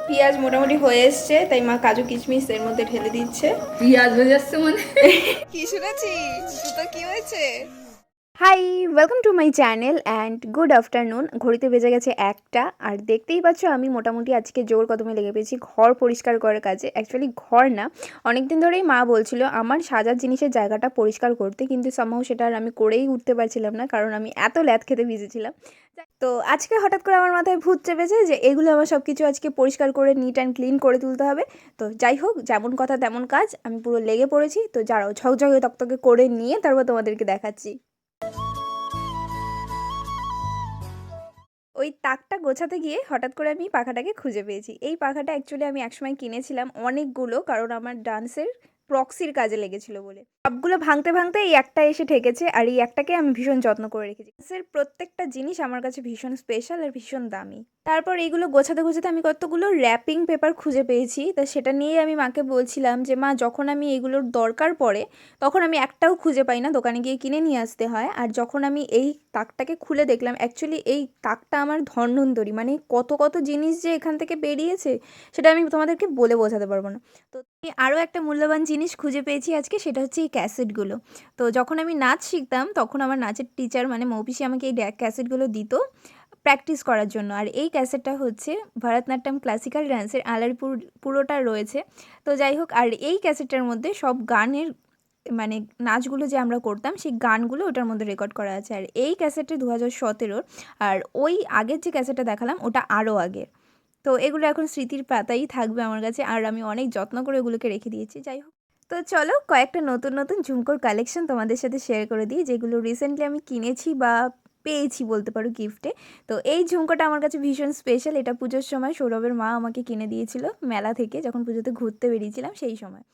পেঁয়াজ মোটামুটি হয়ে এসছে, তাই মা কাজু কিশমিশ এর মধ্যে ঢেলে দিচ্ছে। পেঁয়াজ হয়ে যাচ্ছে মানে কি শুনেছি জুতো কি হয়েছে? Hi, welcome to my channel and good afternoon. ঘড়িতে বেজে গেছে 1টা, আর দেখতেই পাচ্ছ আমি মোটামুটি আজকে জোর কদমে লেগে পেয়েছি ঘর পরিষ্কার করার কাজে। অ্যাকচুয়ালি ঘর না, অনেক দিন ধরেই মা বলছিল আমার সাজার জিনিসের জায়গাটা পরিষ্কার করতে, কিন্তু সামহাও সেটা আর আমি করেই উঠতে পারছিলাম না, কারণ আমি এত ল্যাদ খেতে ভিজেছিলাম। তো আজকে হঠাৎ করে আমার মাথায় ভূত চেপেছে যে এগুলো আমার সব কিছু আজকে পরিষ্কার করে নিট অ্যান্ড ক্লিন করে তুলতে হবে। তো যাই হোক, যেমন কথা তেমন কাজ, আমি পুরো লেগে পড়েছি। তো যারাও ঝকঝকে তকতকে করে নিয়ে তারপর তোমাদেরকে দেখাচ্ছি। ওই তাকটা গোছাতে গিয়ে হঠাৎ করে আমি পাখাটাকে খুঁজে পেয়েছি। এই পাখাটা অ্যাকচুয়ালি আমি একসময় কিনেছিলাম অনেকগুলো, কারণ আমার ডান্সের প্রক্সির কাজে লেগেছিল বলে। সবগুলো ভাঙতে ভাঙতে এই একটা এসে ঠেকেছে, আর এই একটাকে আমি ভীষণ যত্ন করে রেখেছি। ডান্সের প্রত্যেকটা জিনিস আমার কাছে ভীষণ স্পেশাল আর ভীষণ দামি। তারপর এইগুলো গোছাতে গোছাতে আমি কতগুলো র্যাপিং পেপার খুঁজে পেয়েছি। তা সেটা নিয়েই আমি মাকে বলছিলাম যে মা, যখন আমি এগুলোর দরকার পড়ে তখন আমি একটাও খুঁজে পাই না, দোকানে গিয়ে কিনে নিয়ে আসতে হয়। আর যখন আমি এই তাকটাকে খুলে দেখলাম, অ্যাকচুয়ালি এই তাকটা আমার ধন্বন্তরী, মানে কত কত জিনিস যে এখান থেকে বেরিয়েছে সেটা আমি তোমাদেরকে বলে বোঝাতে পারবো না। তো আমি আরও একটা মূল্যবান জিনিস খুঁজে পেয়েছি আজকে, সেটা হচ্ছে এই ক্যাসেটগুলো। তো যখন আমি নাচ শিখতাম তখন আমার নাচের টিচার মানে মৌপিসি আমাকে এই ক্যাসেটগুলো দিত প্র্যাকটিস করার জন্য। আর এই ক্যাসেটটা হচ্ছে ভরতনাট্যম ক্লাসিক্যাল ডান্সের আলারপুর পুরোটা রয়েছে। তো যাই হোক, আর এই ক্যাসেটটার মধ্যে সব গানের মানে নাচগুলো যে আমরা করতাম সেই গানগুলো ওটার মধ্যে রেকর্ড করা আছে। আর এই ক্যাসেটটা 2017, আর ওই আগের যে ক্যাসেটটা দেখালাম ওটা আরও আগের। তো এগুলো এখন স্মৃতির পাতাই থাকবে আমার কাছে, আর আমি অনেক যত্ন করে এগুলোকে রেখে দিয়েছি। যাই হোক, তো চলো কয়েকটা নতুন নতুন ঝুমকোর কালেকশন তোমাদের সাথে শেয়ার করে দিই, যেগুলো রিসেন্টলি আমি কিনেছি বা পেয়েছি বলতে পারো গিফটে। তো এই ঝুমকোটা আমার কাছে ভীষণ স্পেশাল। এটা পুজোর সময় সৌরভের মা আমাকে কিনে দিয়েছিল মেলা থেকে, যখন পুজোতে ঘুরতে বেরিয়েছিলাম সেই সময়।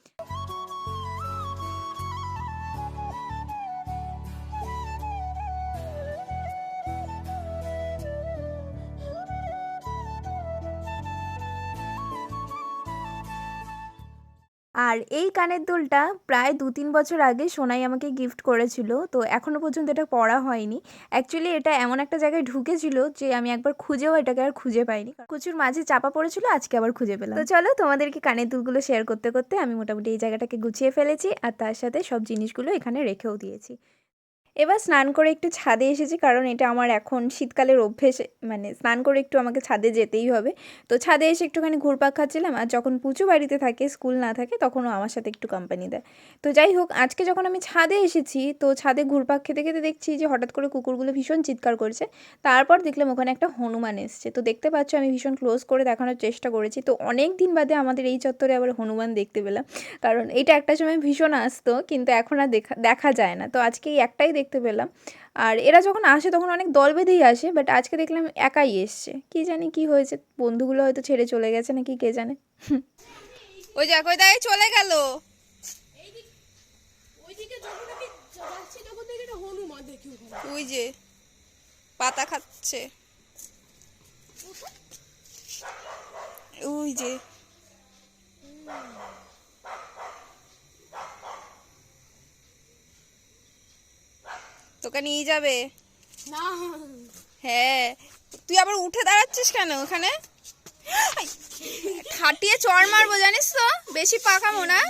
আর এই কানের দুলটা প্রায় 2-3 বছর আগে সোনাই আমাকে গিফট করেছিল। তো এখনও পর্যন্ত এটা পরা হয়নি। অ্যাকচুয়ালি এটা এমন একটা জায়গায় ঢুকেছিল যে আমি একবার খুঁজেও এটাকে আর খুঁজে পাইনি, কুচুর মাঝে চাপা পড়েছিল, আজকে আবার খুঁজে পেলাম। তো চলো তোমাদেরকে কানের দুলগুলো শেয়ার করতে করতে আমি মোটামুটি এই জায়গাটাকে গুছিয়ে ফেলেছি, আর তার সাথে সব জিনিসগুলো এখানে রেখেও দিয়েছি। এবার স্নান করে একটু ছাদে এসেছি, কারণ এটা আমার এখন শীতকালের অভ্যেস, মানে স্নান করে একটু আমাকে ছাদে যেতেই হবে। তো ছাদে এসে একটুখানি ঘুরপাক খাচ্ছিলাম, আর যখন পুচু বাড়িতে থাকে, স্কুল না থাকে, তখনও আমার সাথে একটু কোম্পানি দেয়। তো যাই হোক, আজকে যখন আমি ছাদে এসেছি তো ছাদে ঘুরপাক খেতে খেতে দেখছি যে হঠাৎ করে কুকুরগুলো ভীষণ চিৎকার করছে। তারপর দেখলাম ওখানে একটা হনুমান এসছে। তো দেখতে পাচ্ছ আমি ভীষণ ক্লোজ করে দেখানোর চেষ্টা করেছি। তো অনেক দিন বাদে আমাদের এই চত্বরে আবার হনুমান দেখতে পেলাম, কারণ এটা একটা সময় ভীষণ আসতো, কিন্তু এখন আর দেখা যায় না। তো আজকে এই একটাই দেখতে পেলাম। আর এরা যখন আসে তখন অনেক দল বেঁধেই আসে, বাট আজকে দেখলাম একাই এসছে। কি জানি কি হয়েছে, বন্ধুগুলো হয়তো ছেড়ে চলে গেছে নাকি, কে জানে। ওই যাক, ওই দাই চলে গেল। ওই যে পাতা খাচ্ছে, ওই যে তোকে নিয়ে যাবে না। হ্যাঁ, তুই আবার উঠে দাঁড়াচ্ছিস কেন ওখানে? খাটিয়ে চড় মারবো জানিস তো, বেশি পাকামো না।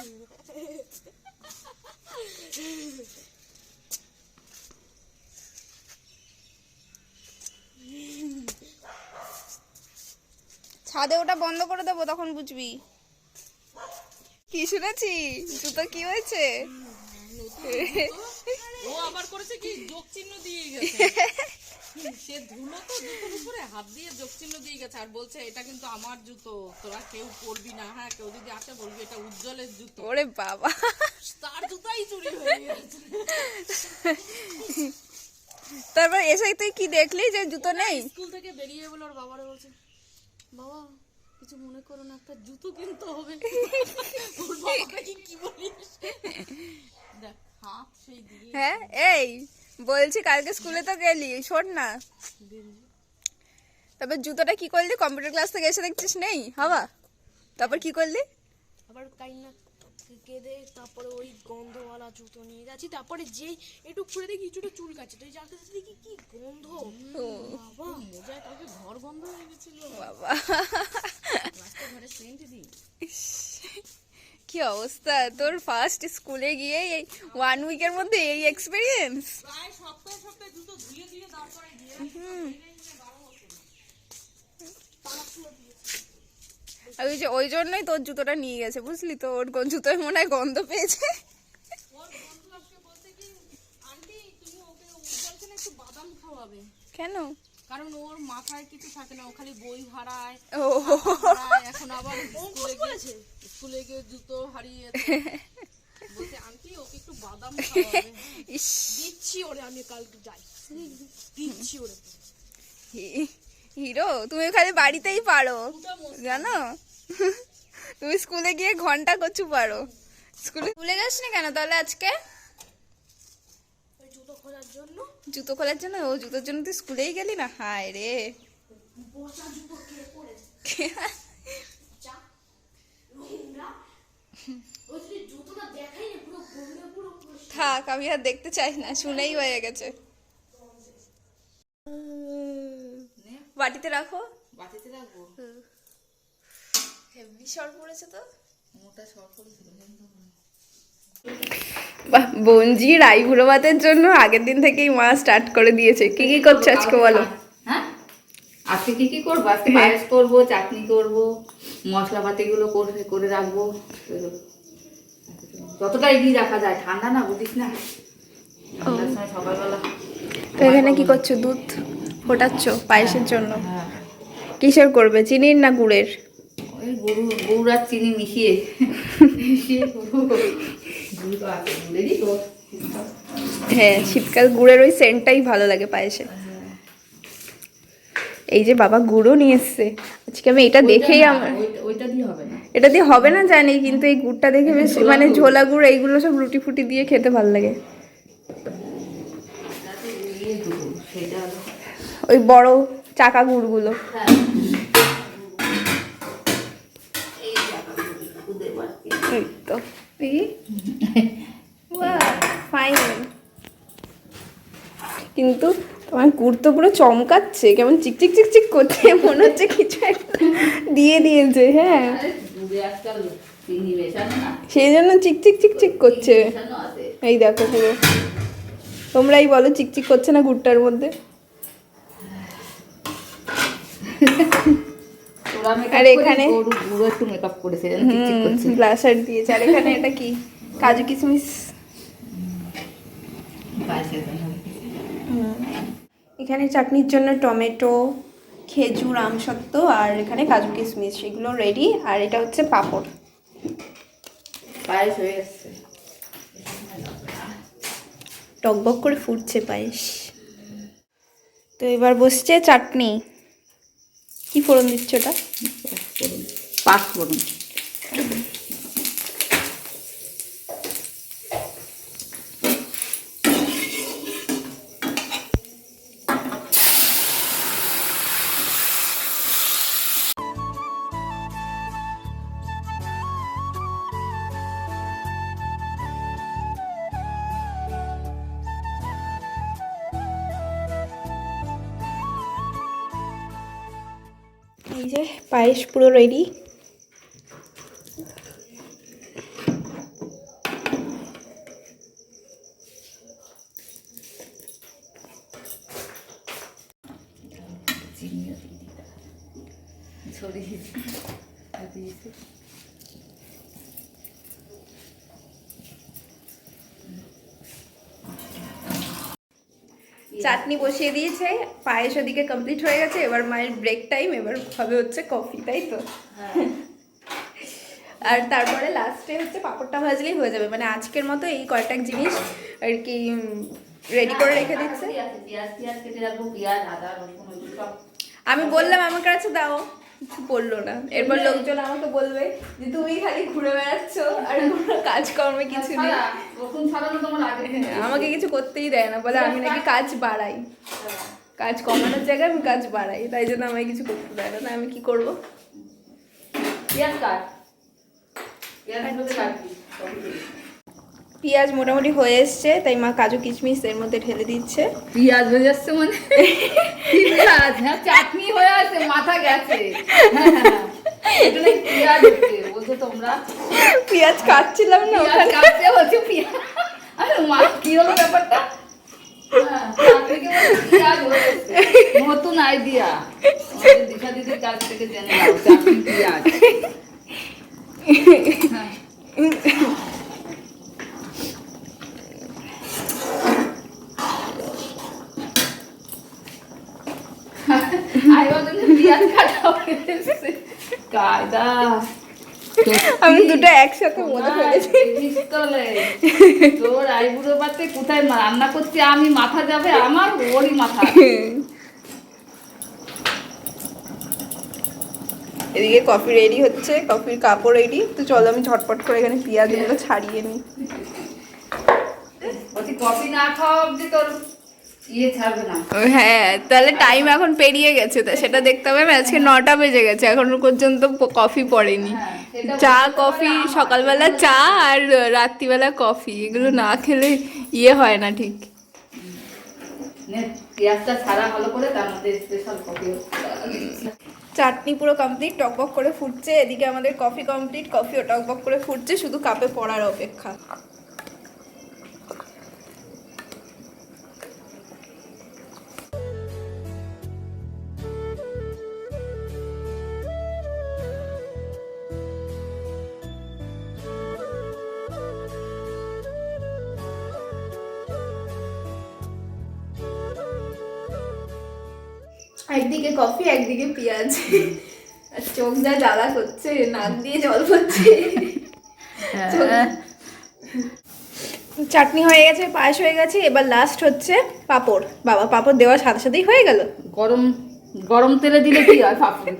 ছাদে ওটা বন্ধ করে দেবো, তখন বুঝবি। কি শুনেছি জুতো কি হয়েছে? ও আবার করেছে কি, যোগ চিহ্ন দিয়ে গেছে। সে ধুলো তো জুতোর উপরে হাত দিয়ে যোগ চিহ্ন দিয়ে গেছে, আর বলছে এটা কিন্তু আমার জুতো, তোরা কেউ পরবি না, হ্যাঁ কেউ যদি আসে বলবি এটা উজ্জ্বলের জুতো। ওরে বাবা, তার জুতাই চুরি হয়ে গেছে। তারপর এসে তুই কি দেখলি যে জুতো নেই? স্কুল থেকে বেরিয়ে বলে ওর বাবারে বলছে, বাবা কিছু মনে করো না, একটা জুতো কিনতে হবে। ওর বাবাকে কি বলিস, দেখ হাত সেই দিয়ে। হ্যাঁ, এই বলছি কালকে স্কুলে তো গেলি, শোন না। তারপর জুতোটা কি করলি? কম্পিউটার ক্লাস থেকে এসে দেখছিস নেই হাওয়া, তারপর কি করলি? আবার কাইনা কেঁদে তারপরে ওই গন্ধওয়ালা জুতো নিয়ে যাচ্ছি, তারপরে যেই একটু খুলে দেখি কিছুটা চুল কাছে, তো জানতে চাচ্ছি দেখি কি গন্ধ, বাবা মজায় কালকে ঘর বন্ধ হয়ে গেছিল। বাবা, রাস্তাঘাটে কি অবস্থা তোর, ফার্স্ট স্কুলে গিয়ে এই 1 উইকের মধ্যে এই এক্সপিরিয়েন্স? প্রায় সপ্তাহে সপ্তাহে জুতো ধুয়ে ধুয়ে তারপরে দিয়ে ওই জন্যই তোর জুতোটা নিয়ে গেছে, বুঝলি তো? ওর জুতোয় মনে হয় গন্ধ পেয়েছে। ওর বন্ধু আজকে বলতে কি, আন্টি তুমি ওকে বলছেন একটু বাদাম খাওয়াবে, কেন? কারণ ওর মাথায় কিছু থাকে না, ও খালি বই হারায়। ও এখন আবার স্কুলে গিয়ে জুতো হারিয়ে বলছে আন্টি ওকে একটু বাদাম খাওয়াবে। ইস, দিচ্ছি ওরে, আমি কালকে যাই দিচ্ছি ওরে। হিরো তুমি খালি বাড়িতেই পারো জানো, তুমি স্কুলে গিয়ে ঘন্টা কচু পারো। স্কুলে যাস না কেন তাহলে আজকে? ওই জুতো খোঁজার জন্য। জুতো খোলার জন্য? ও জুতোর জন্য তুই স্কুলেই গেলি না? হায় রে। বসা জুতো কে পড়েছে? যা নোংরা। ওই যে জুতোটা দেখাই না, পুরো গন্ধে পুরো থাক, আমি আর দেখতে চাই না, শুনেই হয়ে গেছে। বাটিতে রাখো। বাটিতে রাখবো? হেভি সর পড়েছে তো। মোটা শর্ট করেছিল। বাহ, বঞ্জির আইবুড়ো ভাতের জন্য আগের দিন থেকেই মা স্টার্ট করে দিয়েছে। কি কি করছো আজকে বলো? হ্যাঁ, আজকে কি কি করবো? আজকে পায়েস করবো, চাটনি করবো, মশলাপাতিগুলো করে রাখবো, যতটা এগিয়ে রাখা যায়। ঠান্ডা না, বুঝিস না, ঠান্ডার সময় সকালবেলা। তো এখানে কি করছো? দুধ ফোটাচ্ছো পায়েসের জন্য? হ্যাঁ, কিসের করবে, চিনির না গুড়ের? ওই গুড় আর চিনি মিশিয়ে করবো। গুড় তো আছে, গুড়েরই তো। হ্যাঁ, শীতকাল গুড়ের ওই সেন্টটাই ভালো লাগে পায়েসে। এই যে বাবা গুড়ও নিয়ে এসছে আজকে, আমি এটা দেখেই আমার ওইটা দিয়ে হবে না, এটা দিয়ে হবে না জানি, কিন্তু এই গুড়টা দেখে বেশ মানে ঝোলা গুড় এইগুলো সব রুটি ফুটি দিয়ে খেতে ভালো লাগে। সেটা হলো ওই বড় চাকা গুড়গুলো। এই তো ফাইন। কিন্তু তোমার গুড় তো পুরো চমকাচ্ছে, কেমন চিকচিক চিকচিক করছে, মনে হচ্ছে কিছু একটা দিয়ে দিয়েছে। হ্যাঁ, দুধে আজকাল চিনি মেশানো না, সেই জন্য চিকচিক চিকচিক করছে। মেশানো আছে। এই দেখো পুরো, তোমরাই বলো চিকচিক করছে না গুড়টার মধ্যে? আর এখানে গুঁড়ো একটু মেকআপ করেছে, চিকচিক করছে। ব্লাশার দিয়েছে। আর এখানে এটা কি? কাজু কিশমিশ। এখানে চাটনির জন্য টমেটো, খেজুর, আমসত্ত্ব আর এখানে কাজু কিশমিশ, সেগুলো রেডি। আর এটা হচ্ছে পাঁপড়। পায়েস হয়ে এসছে, টকবক করে ফুটছে পায়েস। তো এবার বসছে চাটনি। কি ফোড়ন দিচ্ছ ওটা? পাঁচ ফোড়ন। এই যে পায়েস পুরো রেডি। চাটনি বসিয়ে দিয়েছে, পায়েস ওদিকে কমপ্লিট হয়ে গেছে। এবার মায়ের ব্রেক টাইম, এবার হবে হচ্ছে কফি, তাই তো? আর তারপরে লাস্টে হচ্ছে পাঁপড়টা ভাজলেই হয়ে যাবে। মানে আজকের মতো এই কয়টা জিনিস আর কি রেডি করে রেখে দিচ্ছে। আমি বললাম আমার কাছে দাও, কিছু বললো না। এরপর লোকজন আমাকে বলবে যে তুমি খালি ঘুরে বেড়াচ্ছ আর কোনো কাজকর্মে কিছু নেই। আমাকে কিছু করতেই দেয় না, বলে আমি নাকি কাজ বাড়াই, কাজ কমানোর জায়গায় আমি কাজ বাড়াই, তাই জন্য আমাকে কিছু করতে দেয় না। আমি কি করবো? পেঁয়াজ মোটামুটি হয়ে এসছে, তাই মা কাজু কিশমিশ এর মধ্যে ঢেলে দিচ্ছে। পেঁয়াজ হয়ে যাচ্ছে মানে পেঁয়াজ? হ্যাঁ, চাটনি হয়ে আছে, মাথা গেছে। পেঁয়াজ হচ্ছে বলছো তোমরা? পেঁয়াজ কাটছিলাম না পেঁয়াজ ওখানে। কাটতে বলছে পেঁয়াজ। আরে মা কি হলো ব্যাপারটা? হ্যাঁ, চাটনিকে বলছে পেঁয়াজ হয়ে এসছে। নতুন আইডিয়া দিশা দিদির কাছ থেকে জেনে নাও, চাটনি পেঁয়াজ। হ্যাঁ। আমি ভাবলাম যে পেঁয়াজ কাটা হয়ে এসছে। কায়দা। আমি দুটো একসাথে মজা ফেলেছি। পিস্তলে। তোর আইবুড়ো বাচ্চা কোথায় রান্না করছি আমি, মাথা যাবে আমার, ওরই মাথা। এদিকে কফি রেডি হচ্ছে, কফির কাপড় রেডি। তো চলো আমি ঝটপট করে এখানে পেঁয়াজগুলো ছাড়িয়ে নিই। বলছি কফি না খাওয়া অব্দি তোর ইয়ে ছাড়বে না। হ্যাঁ, তাহলে টাইম এখন পেরিয়ে গেছে, তা সেটা দেখতে হবে না। আজকে 9টা বেজে গেছে, এখনো পর্যন্ত কফি পড়েনি। হ্যাঁ, সেটা চা বুঝতে কফি, পারলে আমার সকালবেলা চা আর রাত্রিবেলা কফি, এগুলো না খেলে ইয়ে হয় না ঠিক। নে, পেঁয়াজটা ছাড়া ভালো করে, তার মধ্যে স্পেশাল কফি। চাটনি পুরো কমপ্লিট, টকবক করে ফুটছে। এদিকে আমাদের কফি কমপ্লিট, কফিও টকবক করে ফুটছে, শুধু কাপে পড়ার অপেক্ষা। একদিকে কফি, একদিকে পেঁয়াজ, আর চোখ যা জ্বালা করছে, নাক দিয়ে জল পড়ছে। চাটনি হয়ে গেছে, পায়েস হয়ে গেছে, এবার লাস্ট হচ্ছে পাঁপড়। বাবা, পাঁপড় দেওয়ার সাথে সাথেই হয়ে গেল। গরম গরম তেলে দিলে কি হয় পাপড়?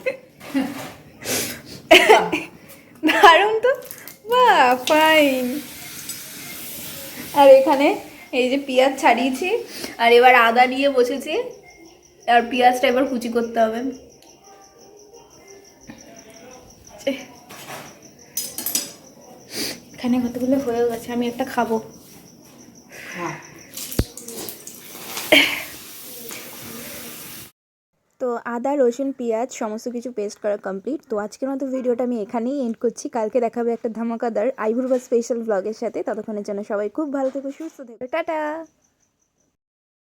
দারুণ তো, বাহ ফাইন। আর এখানে এই যে পেঁয়াজ ছাড়িয়েছি, আর এবার আদা নিয়ে বসেছি, আর পেঁয়াজটা এবার কুচি করতে হবে। এখানে কতগুলো হয়ে গেছে, আমি একটা খাবো। হ্যাঁ। তো আদা রসুন পেঁয়াজ সমস্ত কিছু পেস্ট করা কমপ্লিট। তো আজকের মতো ভিডিওটা আমি এখানেই এন্ড করছি। কালকে দেখাবে একটা ধামাকাদার আইবুড়ো স্পেশাল ব্লগের সাথে। ততক্ষণের জন্য সবাই খুব ভালো থেকো, সুস্থ থেকো, টাটা।